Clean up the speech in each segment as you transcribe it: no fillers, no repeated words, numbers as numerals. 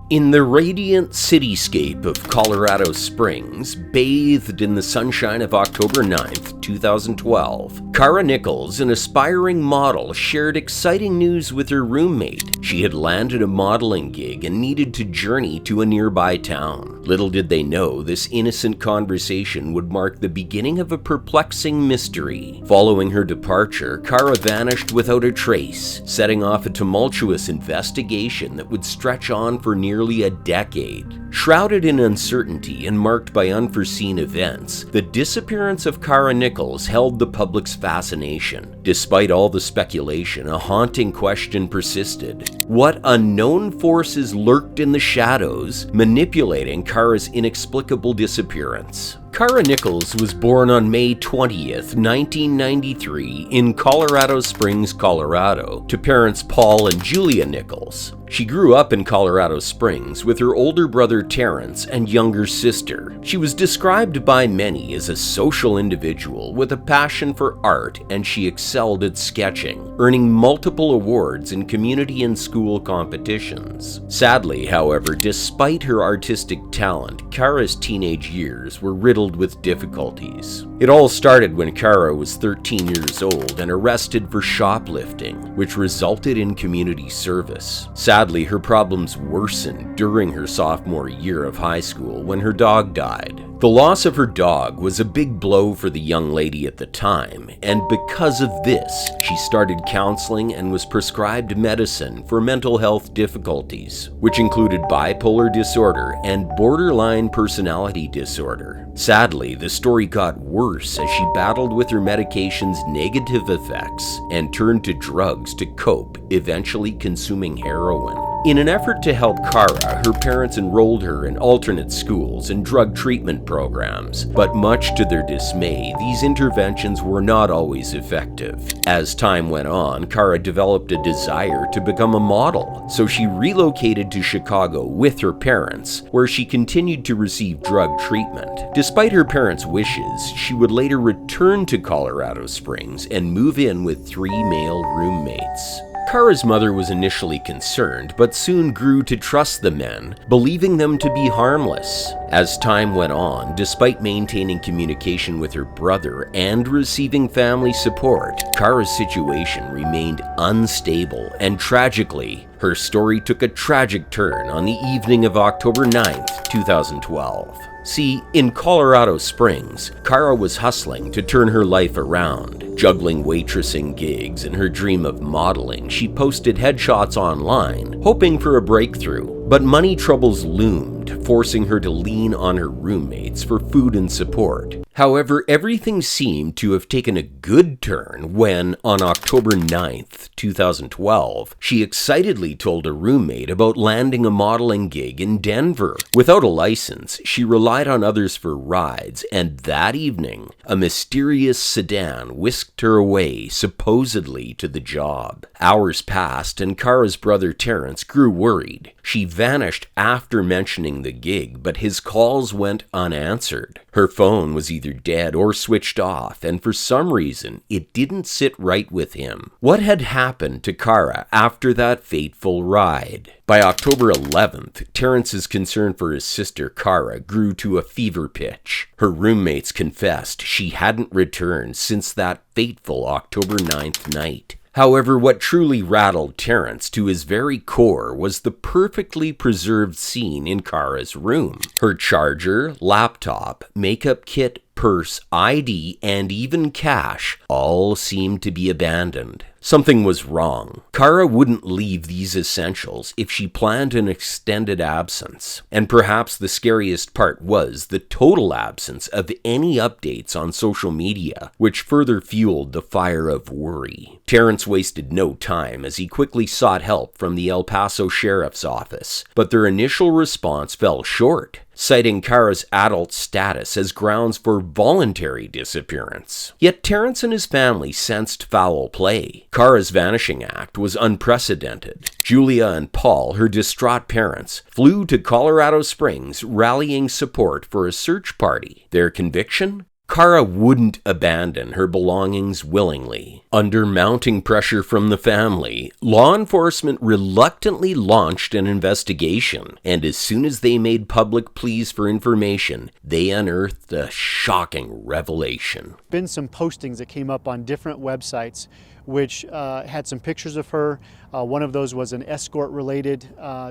In the radiant cityscape of Colorado Springs, bathed in the sunshine of October 9th, 2012, Kara Nichols, an aspiring model, shared exciting news with her roommate. She had landed a modeling gig and needed to journey to a nearby town. Little did they know, this innocent conversation would mark the beginning of a perplexing mystery. Following her departure, Kara vanished without a trace, setting off a tumultuous investigation that would stretch on for nearly a decade. Shrouded in uncertainty and marked by unforeseen events, the disappearance of Kara Nichols held the public's fascination. Despite all the speculation, a haunting question persisted. What unknown forces lurked in the shadows, manipulating Kara's inexplicable disappearance? Kara Nichols was born on May 20th, 1993 in Colorado Springs, Colorado, to parents Paul and Julia Nichols. She grew up in Colorado Springs with her older brother Terrence and younger sister. She was described by many as a social individual with a passion for art, and she excelled at sketching, earning multiple awards in community and school competitions. Sadly, however, despite her artistic talent, Kara's teenage years were riddled with difficulties. It all started when Kara was 13 years old and arrested for shoplifting, which resulted in community service. Sadly, her problems worsened during her sophomore year of high school when her dog died. The loss of her dog was a big blow for the young lady at the time, and because of this, she started counseling and was prescribed medicine for mental health difficulties, which included bipolar disorder and borderline personality disorder. Sadly, the story got worse as she battled with her medication's negative effects and turned to drugs to cope, eventually consuming heroin. In an effort to help Kara, her parents enrolled her in alternate schools and drug treatment programs, but much to their dismay, these interventions were not always effective. As time went on, Kara developed a desire to become a model, so she relocated to Chicago with her parents, where she continued to receive drug treatment. Despite her parents' wishes, she would later return to Colorado Springs and move in with 3 male roommates. Kara's mother was initially concerned, but soon grew to trust the men, believing them to be harmless. As time went on, despite maintaining communication with her brother and receiving family support, Kara's situation remained unstable, and tragically, her story took a tragic turn on the evening of October 9th, 2012. See, in Colorado Springs, Kara was hustling to turn her life around. Juggling waitressing gigs and her dream of modeling, she posted headshots online, hoping for a breakthrough. But money troubles loomed, forcing her to lean on her roommates for food and support. However, everything seemed to have taken a good turn when, on October 9th, 2012, she excitedly told a roommate about landing a modeling gig in Denver. Without a license, she relied on others for rides, and that evening, a mysterious sedan whisked her away, supposedly to the job. Hours passed, and Kara's brother Terrence grew worried. She vanished after mentioning the gig, but his calls went unanswered. Her phone was either dead or switched off, and for some reason, it didn't sit right with him. What had happened to Kara after that fateful ride? By October 11th, Terrence's concern for his sister Kara grew to a fever pitch. Her roommates confessed she hadn't returned since that fateful October 9th night. However, what truly rattled Terrence to his very core was the perfectly preserved scene in Kara's room. Her charger, laptop, makeup kit, purse, ID, and even cash all seemed to be abandoned. Something was wrong. Kara wouldn't leave these essentials if she planned an extended absence. And perhaps the scariest part was the total absence of any updates on social media, which further fueled the fire of worry. Terrence wasted no time as he quickly sought help from the El Paso Sheriff's Office, but their initial response fell short, citing Kara's adult status as grounds for voluntary disappearance. Yet Terrence and his family sensed foul play. Kara's vanishing act was unprecedented. Julia and Paul, her distraught parents, flew to Colorado Springs, rallying support for a search party. Their conviction? Kara wouldn't abandon her belongings willingly. Under mounting pressure from the family, law enforcement reluctantly launched an investigation, and as soon as they made public pleas for information, they unearthed a shocking revelation. Been some postings that came up on different websites which had some pictures of her. One of those was an escort-related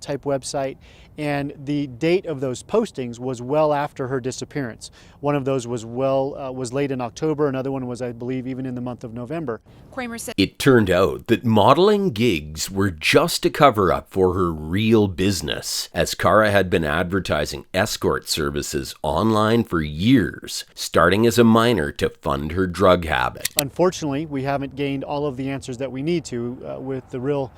type website, and the date of those postings was well after her disappearance. One of those was late in October. Another one was, I believe, even in the month of November. Kramer said it turned out that modeling gigs were just a cover-up for her real business, as Kara had been advertising escort services online for years, starting as a minor to fund her drug habit. Unfortunately, we haven't gained all of the answers that we need to, with the real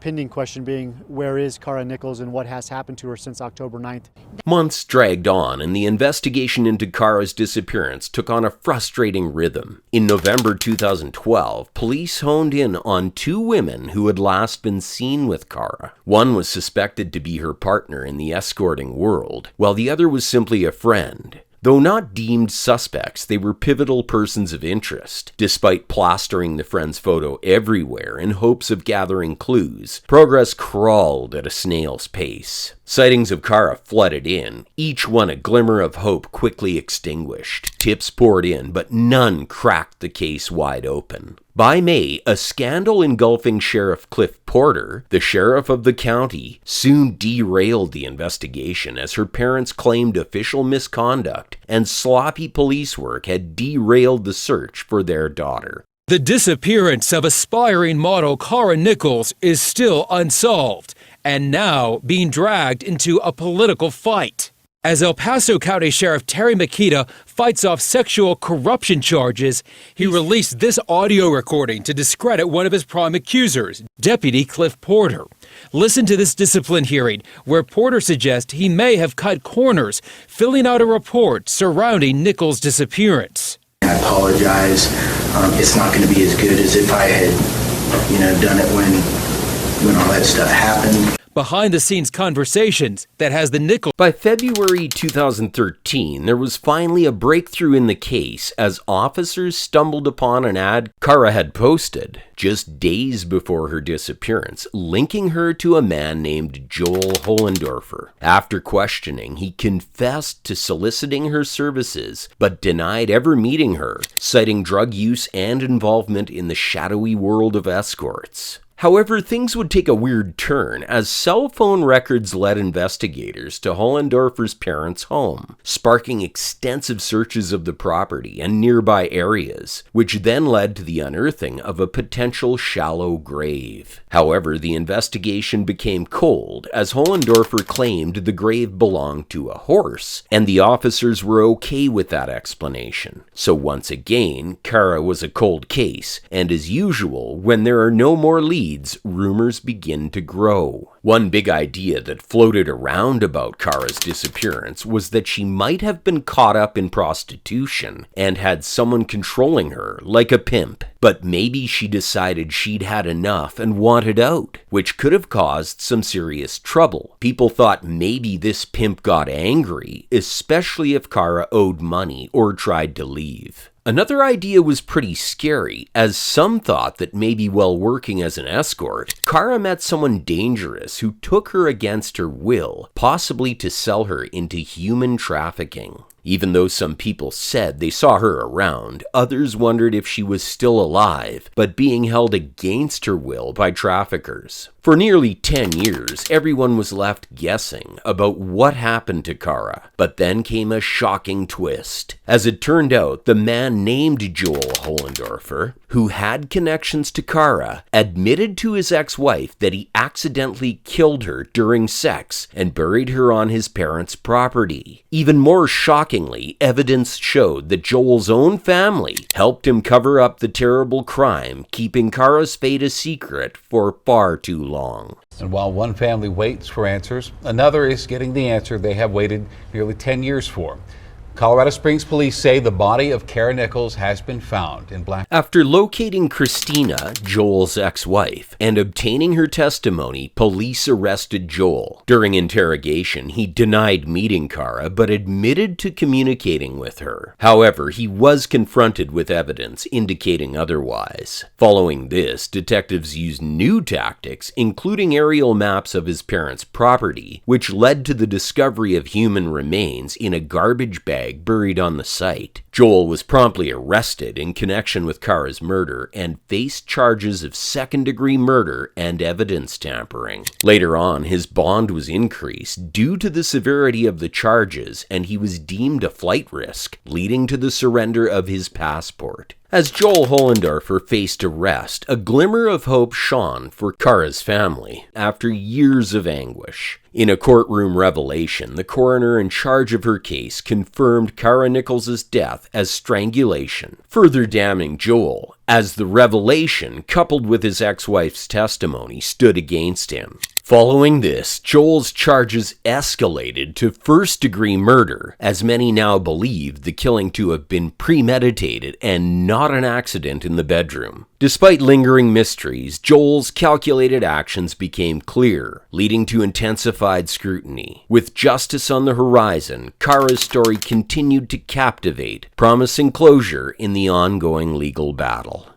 pending question being, where is Kara Nichols and what has happened to her since October 9th? Months dragged on, and the investigation into Kara's disappearance took on a frustrating rhythm. In November 2012, police honed in on two women who had last been seen with Kara. One was suspected to be her partner in the escorting world, while the other was simply a friend. Though not deemed suspects, they were pivotal persons of interest. Despite plastering the friend's photo everywhere in hopes of gathering clues, progress crawled at a snail's pace. Sightings of Kara flooded in, each one a glimmer of hope quickly extinguished. Tips poured in, but none cracked the case wide open. By May, a scandal engulfing Sheriff Cliff Porter, the sheriff of the county, soon derailed the investigation as her parents claimed official misconduct and sloppy police work had derailed the search for their daughter. The disappearance of aspiring model Kara Nichols is still unsolved, and now being dragged into a political fight. As El Paso County Sheriff Terry Makita fights off sexual corruption charges, he released this audio recording to discredit one of his prime accusers, Deputy Cliff Porter. Listen to this discipline hearing, where Porter suggests he may have cut corners, filling out a report surrounding Nichols' disappearance. I apologize. It's not going to be as good as if I had, done it when all that stuff happened. Behind-the-scenes conversations that has the Nichols. By February 2013, there was finally a breakthrough in the case as officers stumbled upon an ad Kara had posted just days before her disappearance, linking her to a man named Joel Hollendorfer. After questioning, he confessed to soliciting her services, but denied ever meeting her, citing drug use and involvement in the shadowy world of escorts. However, things would take a weird turn as cell phone records led investigators to Hollendorfer's parents' home, sparking extensive searches of the property and nearby areas, which then led to the unearthing of a potential shallow grave. However, the investigation became cold as Hollendorfer claimed the grave belonged to a horse, and the officers were okay with that explanation. So once again, Kara was a cold case, and as usual, when there are no more leads, rumors begin to grow. One big idea that floated around about Kara's disappearance was that she might have been caught up in prostitution and had someone controlling her, like a pimp. But maybe she decided she'd had enough and wanted out, which could have caused some serious trouble. People thought maybe this pimp got angry, especially if Kara owed money or tried to leave. Another idea was pretty scary, as some thought that maybe while working as an escort, Kara met someone dangerous who took her against her will, possibly to sell her into human trafficking. Even though some people said they saw her around, others wondered if she was still alive, but being held against her will by traffickers. For nearly 10 years, everyone was left guessing about what happened to Kara, but then came a shocking twist. As it turned out, the man named Joel Hollendorfer, who had connections to Kara, admitted to his ex-wife that he accidentally killed her during sex and buried her on his parents' property. Even more shockingly, evidence showed that Joel's own family helped him cover up the terrible crime, keeping Kara's fate a secret for far too long. And while one family waits for answers, another is getting the answer they have waited nearly 10 years for. Colorado Springs police say the body of Kara Nichols has been found in Black. After locating Christina, Joel's ex-wife, and obtaining her testimony, police arrested Joel. During interrogation, he denied meeting Kara, but admitted to communicating with her. However, he was confronted with evidence indicating otherwise. Following this, detectives used new tactics, including aerial maps of his parents' property, which led to the discovery of human remains in a garbage bag buried on the site. Joel was promptly arrested in connection with Kara's murder and faced charges of second-degree murder and evidence tampering. Later on, his bond was increased due to the severity of the charges, and he was deemed a flight risk, leading to the surrender of his passport. As Joel Hollendorfer faced arrest, a glimmer of hope shone for Kara's family after years of anguish. In a courtroom revelation, the coroner in charge of her case confirmed Kara Nichols' death as strangulation, further damning Joel, as the revelation, coupled with his ex-wife's testimony, stood against him. Following this, Joel's charges escalated to first-degree murder, as many now believed the killing to have been premeditated and not an accident in the bedroom. Despite lingering mysteries, Joel's calculated actions became clear, leading to intensified scrutiny. With justice on the horizon, Kara's story continued to captivate, promising closure in the ongoing legal battle.